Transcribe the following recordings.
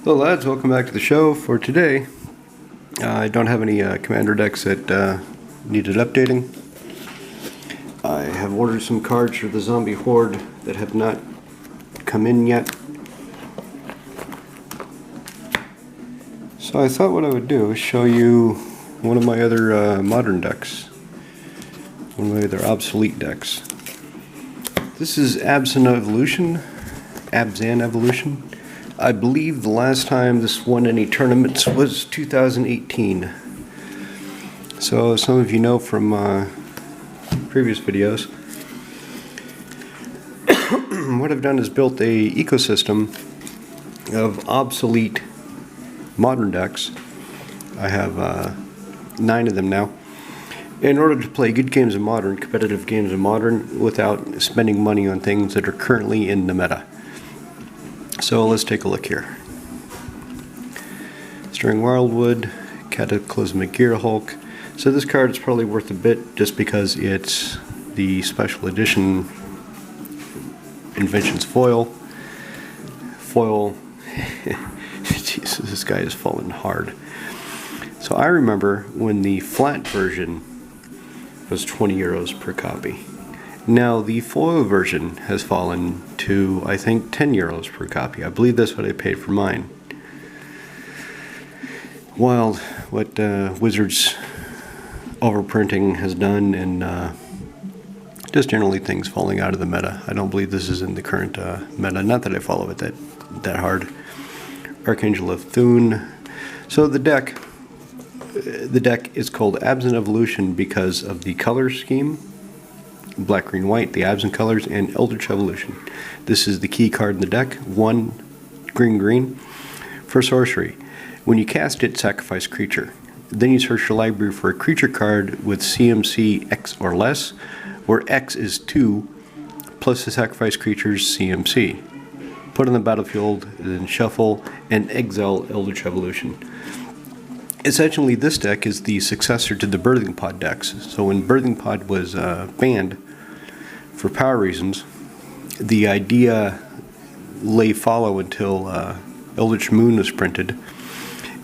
Hello lads, welcome back to the show. For today, I don't have any commander decks that needed updating. I have ordered some cards for the zombie horde that have not come in yet. So I thought what I would do is show you one of my other modern decks. One of my other obsolete decks. This is Abzan Evolution. I believe the last time this won any tournaments was 2018. So some of you know from previous videos, what I've done is built a ecosystem of obsolete modern decks. I have 9 of them now. In order to play good games of Modern, competitive games of Modern, without spending money on things that are currently in the meta. So let's take a look here. Starring Wildwood, Cataclysmic Gearhulk. So this card is probably worth a bit just because it's the special edition Inventions foil. Jesus, this guy is falling hard. So I remember when the flat version was 20 euros per copy. Now the foil version has fallen to, I think, 10 euros per copy. I believe that's what I paid for mine. Wild, what Wizards overprinting has done, and just generally things falling out of the meta. I don't believe this is in the current meta. Not that I follow it that hard. Archangel of Thune. So the deck is called Abzan Evolution because of the color scheme. Black, green, white, the Abzan colors, and Eldritch Evolution. This is the key card in the deck. 1 green. For sorcery, when you cast it, sacrifice creature. Then you search your library for a creature card with CMC X or less, where X is 2 plus the sacrifice creature's CMC. Put on the battlefield, then shuffle, and exile Eldritch Evolution. Essentially, this deck is the successor to the Birthing Pod decks. So when Birthing Pod was banned for power reasons, the idea lay fallow until Eldritch Moon was printed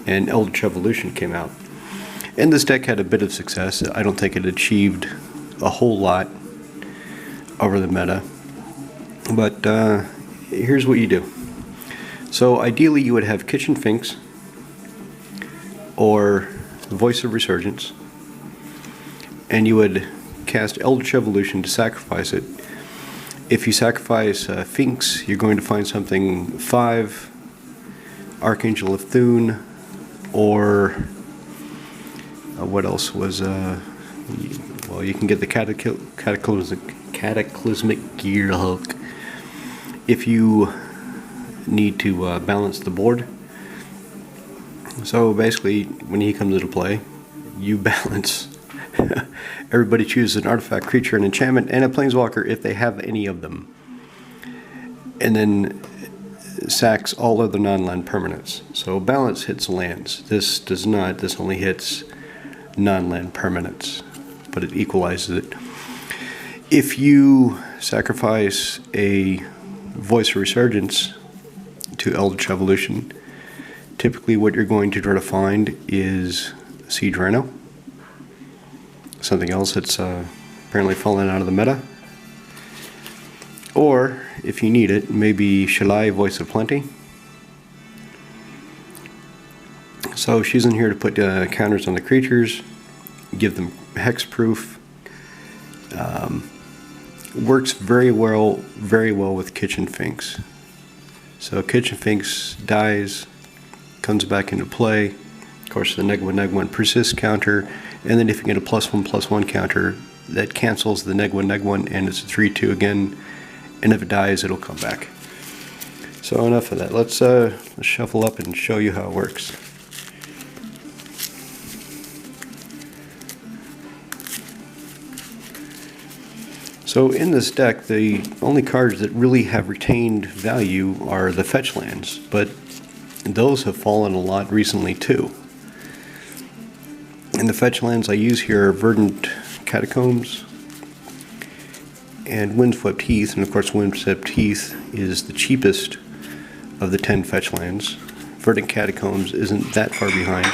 and Eldritch Evolution came out. And this deck had a bit of success. I don't think it achieved a whole lot over the meta. But here's what you do. So ideally you would have Kitchen Finks or Voice of Resurgence, and you would cast Eldritch Evolution to sacrifice it. If you sacrifice Finks, you're going to find something 5 Archangel of Thune, or what else was well, you can get the Cataclysmic Gearhulk if you need to balance the board. So basically, when he comes into play, you balance. Everybody chooses an artifact, creature, an enchantment, and a planeswalker if they have any of them. And then sacks all other non-land permanents. So balance hits lands. This does not. This only hits non-land permanents, but it equalizes it. If you sacrifice a Voice of Resurgence to Eldritch Evolution, typically what you're going to try to find is Siege Rhino. Something else that's apparently fallen out of the meta. Or, if you need it, maybe Shalai, Voice of Plenty. So she's in here to put counters on the creatures, give them hexproof. Works very well with Kitchen Finks. So Kitchen Finks dies, comes back into play. Of course, the neg1 persist counter, and then if you get a +1/+1 counter, that cancels the neg1 and it's a 3/2 again, and if it dies, it'll come back. So enough of that. Let's shuffle up and show you how it works. So in this deck, the only cards that really have retained value are the fetch lands, but those have fallen a lot recently too. And the fetch lands I use here are Verdant Catacombs and Windswept Heath, and of course Windswept Heath is the cheapest of the 10 fetch lands Verdant Catacombs isn't that far behind.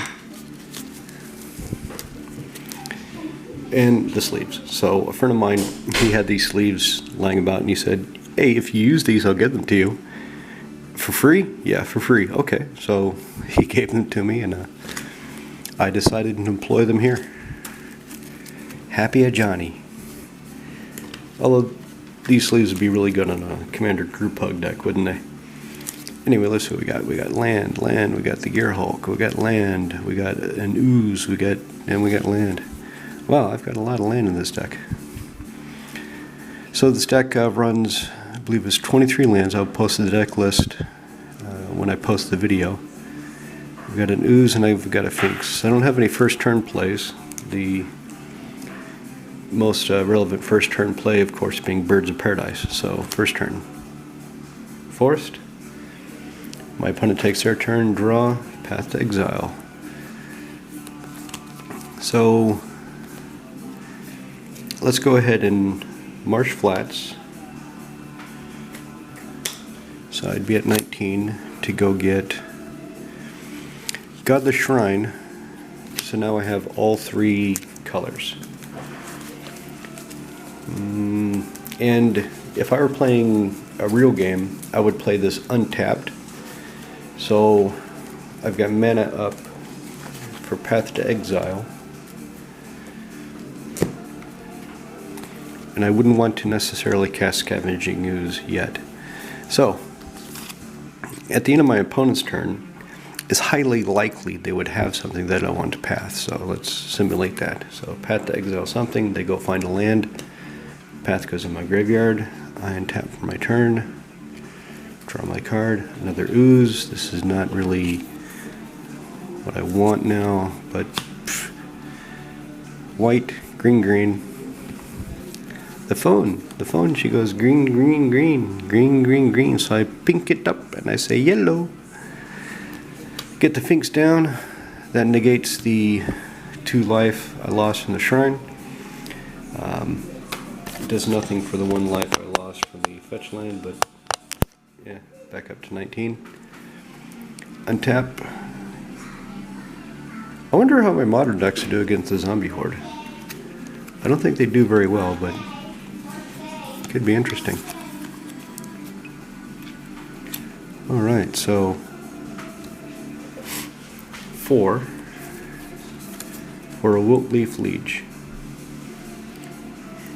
And the sleeves. So a friend of mine, he had these sleeves lying about, and he said, "Hey, if you use these, I'll give them to you." For free? Yeah, for free. Okay. So he gave them to me, and I decided to employ them here. Happy a Johnny. Although these sleeves would be really good on a Commander Group Hug deck, wouldn't they? Anyway, let's see what we got. We got land, we got the Gearhulk, we got land, we got an ooze, we got land. Wow, I've got a lot of land in this deck. So this deck runs, I believe it's 23 lands. I'll post the deck list when I post the video. We've got an ooze and I've got a Finks. I don't have any first turn plays. The most relevant first turn play, of course, being Birds of Paradise. So first turn. Forest. My opponent takes their turn, draw, Path to Exile. So let's go ahead and Marsh Flats. So I'd be at 19 to go get Godless Shrine. So now I have all three colors. And if I were playing a real game, I would play this untapped. So I've got mana up for Path to Exile. And I wouldn't want to necessarily cast Scavenging Ooze yet. So, at the end of my opponent's turn, it's highly likely they would have something that I want to path. So let's simulate that. So Path to Exile something, they go find a land. Path goes in my graveyard. I untap for my turn. Draw my card. Another ooze. This is not really what I want now, but white, green, green. The phone, she goes green, green, green, green, green, green. So I pink it up and I say yellow. Get the Finks down. That negates the 2 life I lost from the shrine. It does nothing for the 1 life I lost from the fetch land, but yeah, back up to 19. Untap. I wonder how my modern decks do against the zombie horde. I don't think they do very well, but could be interesting. Alright, so 4 for a Wilt-Leaf Liege.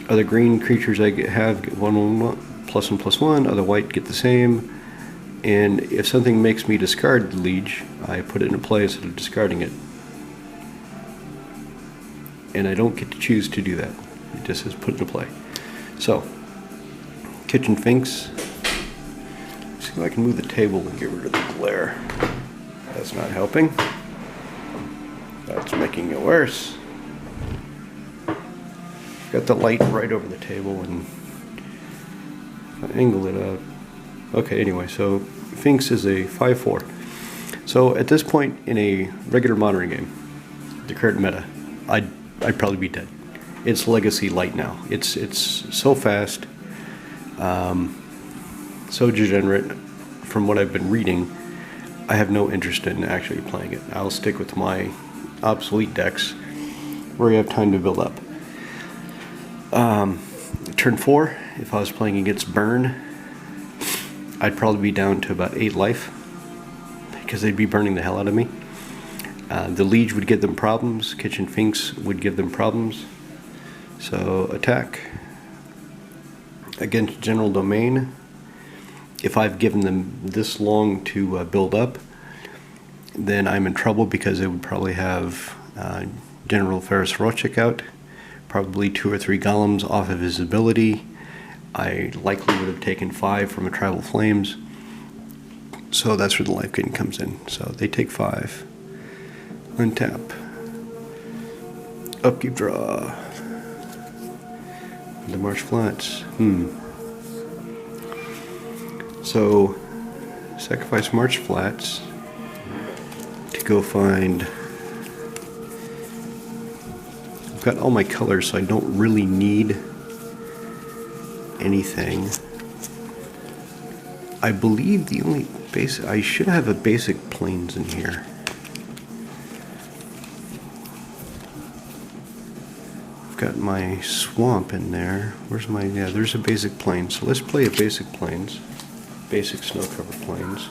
Other green creatures I have get 1/1 +1/+1, other white get the same. And if something makes me discard the Liege, I put it into play instead of discarding it. And I don't get to choose to do that. It just says put into play. So, Kitchen Finks. See if I can move the table and get rid of the glare. That's not helping. That's making it worse. Got the light right over the table, and if I angle it up. Okay, anyway, so Finks is a 5/4. So at this point in a regular modern game, the current meta, I'd probably be dead. It's legacy light now. It's so fast, so degenerate. From what I've been reading, I have no interest in actually playing it. I'll stick with my obsolete decks where you have time to build up. Turn 4, if I was playing against Burn, I'd probably be down to about 8 life because they'd be burning the hell out of me. The Liege would give them problems. Kitchen Finks would give them problems. So attack against General Domain. If I've given them this long to build up, then I'm in trouble because they would probably have General Ferris Rochik out, probably 2 or 3 golems off of his ability. I likely would have taken 5 from a Tribal Flames. So that's where the life gain comes in. So they take 5. Untap. Upkeep draw. The Marsh Flats. So sacrifice Marsh Flats to go find. I've got all my colors, so I don't really need anything. I believe the only I should have a basic plains in here. I've got my swamp in there. Where's my, yeah, there's a basic plains. So let's play a basic plains. Basic snow cover plains.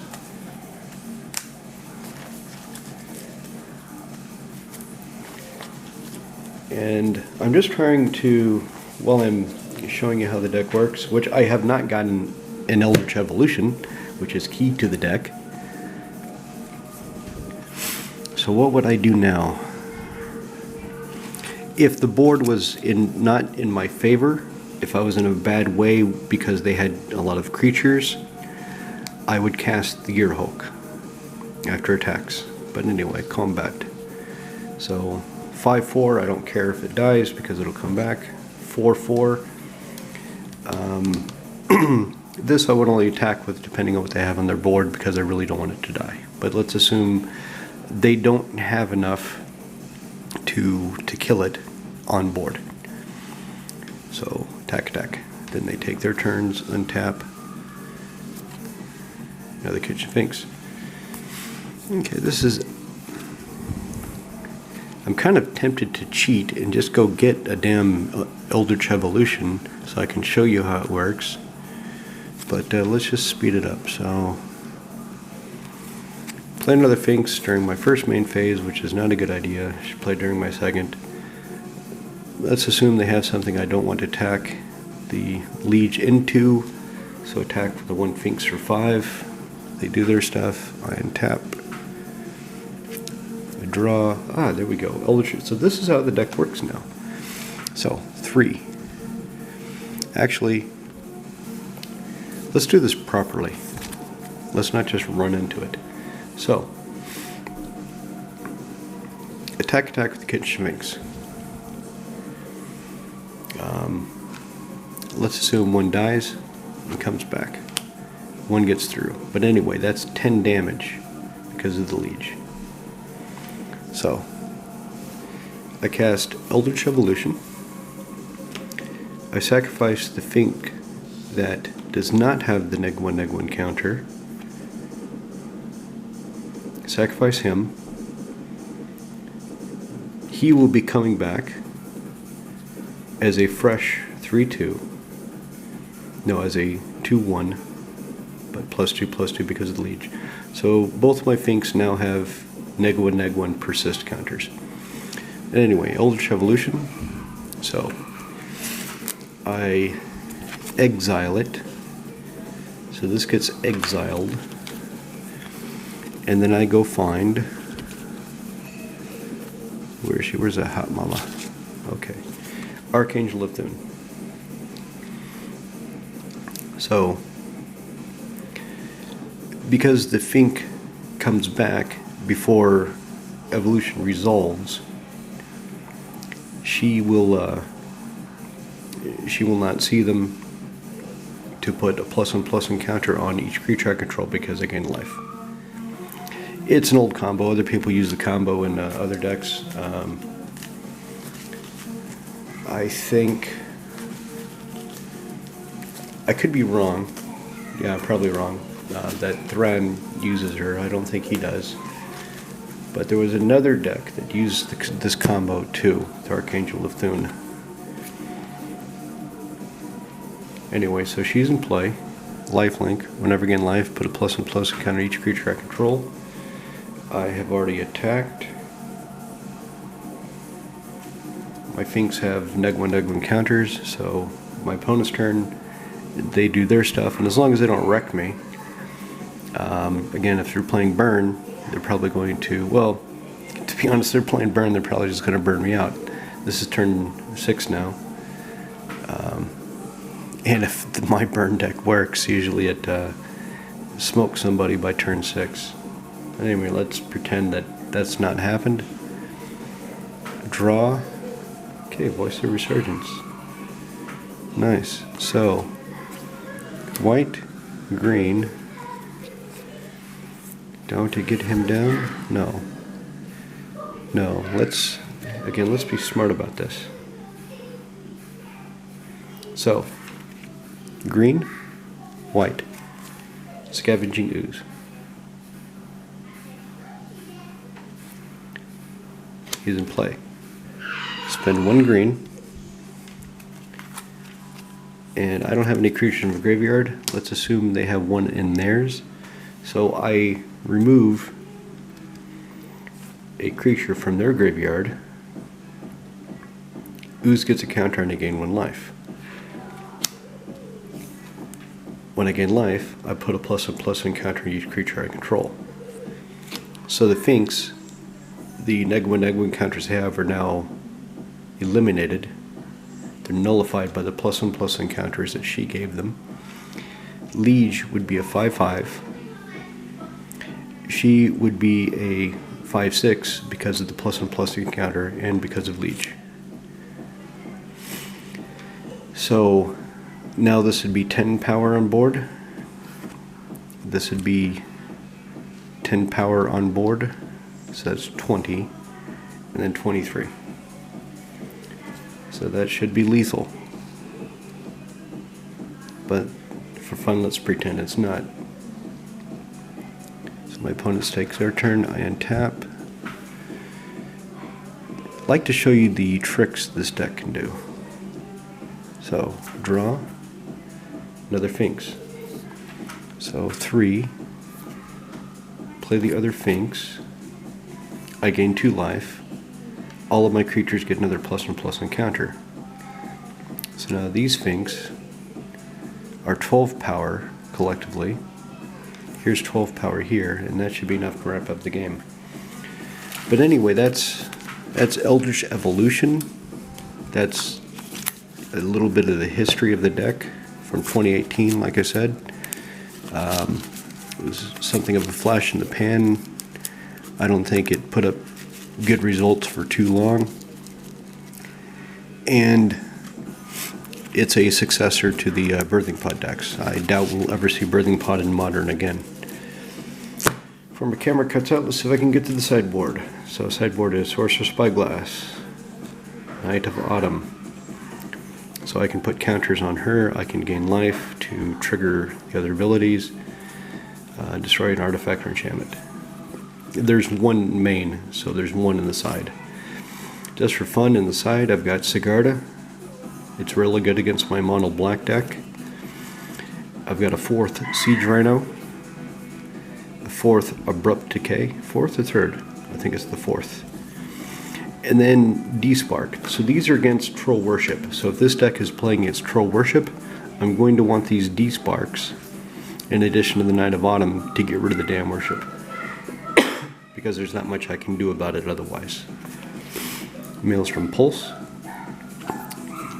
And I'm just trying to, while I'm showing you how the deck works, which I have not gotten in Eldritch Evolution, which is key to the deck. So what would I do now? If the board was not in my favor, if I was in a bad way because they had a lot of creatures, I would cast the Gearhulk after attacks. But anyway, combat. So 5/4, I don't care if it dies because it'll come back. 4/4. This I would only attack with depending on what they have on their board because I really don't want it to die. But let's assume they don't have enough to kill it on board. So attack. Then they take their turns, untap. Another Kitchen Finks. Okay, this is... I'm kind of tempted to cheat and just go get a damn Eldritch Evolution so I can show you how it works. But let's just speed it up. So, play another Finks during my first main phase, which is not a good idea. I should play during my second. Let's assume they have something I don't want to attack the Liege into. So attack for the 1 Finks for 5. They do their stuff. I untap. I draw. Ah, there we go. Eldritch. So this is how the deck works now. So 3. Actually, let's do this properly. Let's not just run into it. So, attack with the Kitchen Finks. Let's assume 1 dies and comes back. 1 gets through. But anyway, that's 10 damage because of the Liege. So, I cast Eldritch Evolution. I sacrifice the Fink that does not have the -1/-1 counter. Sacrifice him. He will be coming back as a fresh 3/2. No, as a 2/1, but +2/+2 because of the Liege. So both my Finks now have -1/-1 persist counters. And anyway, Eldritch Evolution. So I exile it. So this gets exiled. And then I go find... Where is she? Where's that hot mama? Okay. Archangel of Thune. So, because the Fink comes back before Evolution resolves, she will not see them to put a +1/+1 counter on each creature I control because I gain life. It's an old combo. Other people use the combo in other decks. I think... I could be wrong. Yeah, probably wrong. That Thran uses her. I don't think he does. But there was another deck that used this combo too, the Archangel of Thune. Anyway, so she's in play. Lifelink. Whenever I gain life, put a +1/+1 counter each creature I control. I have already attacked. My Finks have -1/-1 counters, so my opponent's turn, they do their stuff, and as long as they don't wreck me, again, if they're playing burn, they're probably going to, well, to be honest, they're playing burn, they're probably just going to burn me out. This is turn 6 now. And if my burn deck works, usually it smokes somebody by turn 6. Anyway, let's pretend that that's not happened. Draw. Okay, Voice of Resurgence. Nice. So, white, green. Don't to get him down? No. No, let's be smart about this. So, green, white, Scavenging Ooze. He's in play. Spend 1 green. And I don't have any creatures in the graveyard. Let's assume they have 1 in theirs. So I remove a creature from their graveyard. Ooze gets a counter and I gain 1 life. When I gain life, I put a +1/+1 counter on each creature I control. So the Finks, the -1/-1 counters they have are now eliminated. They're nullified by the +1/+1 counters that she gave them. Liege would be a 5/5. She would be a 5/6 because of the +1/+1 counter and because of Liege. So now this would be 10 power on board. This would be 10 power on board. So that's 20. And then 23. So that should be lethal. But for fun, let's pretend it's not. So my opponents take their turn. I untap. I'd like to show you the tricks this deck can do. So draw. Another Finks. So 3. Play the other Finks. I gain 2 life. All of my creatures get another +1/+1 counter. So now these Finks are 12 power collectively. Here's 12 power here, and that should be enough to wrap up the game. But anyway, that's Eldritch Evolution. That's a little bit of the history of the deck from 2018, like I said. It was something of a flash in the pan. I don't think it put up good results for too long. And it's a successor to the Birthing Pod decks. I doubt we'll ever see Birthing Pod in Modern again. Before my camera cuts out, let's see if I can get to the sideboard. So sideboard is Sorcerer's Spyglass, Night of Autumn. So I can put counters on her. I can gain life to trigger the other abilities, destroy an artifact or enchantment. There's 1 main, so there's 1 in the side. Just for fun, in the side I've got Sigarda. It's really good against my mono black deck. I've got a 4th Siege Rhino, a 4th Abrupt Decay, 4th or 3rd? I think it's the 4th. And then D-Spark. So these are against Troll Worship. So if this deck is playing against Troll Worship, I'm going to want these D-Sparks in addition to the Night of Autumn to get rid of the damn worship. Because there's not much I can do about it otherwise. Maelstrom Pulse.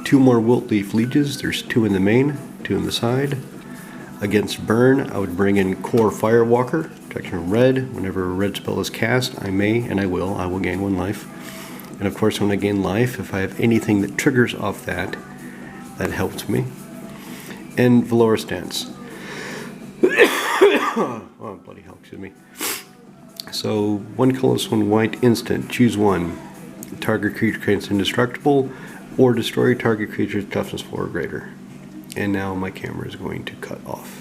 2 more Wilt-Leaf Lieges. There's 2 in the main, 2 in the side. Against Burn, I would bring in Core Firewalker. Protection red. Whenever a red spell is cast, I may, and I will gain 1 life. And of course, when I gain life, if I have anything that triggers off that, that helps me. And Valorous Dance. Oh, bloody hell, excuse me. So, 1 colorless, 1 white, instant. Choose 1. Target creature creates indestructible, or destroy target creature's toughness 4 or greater. And now my camera is going to cut off.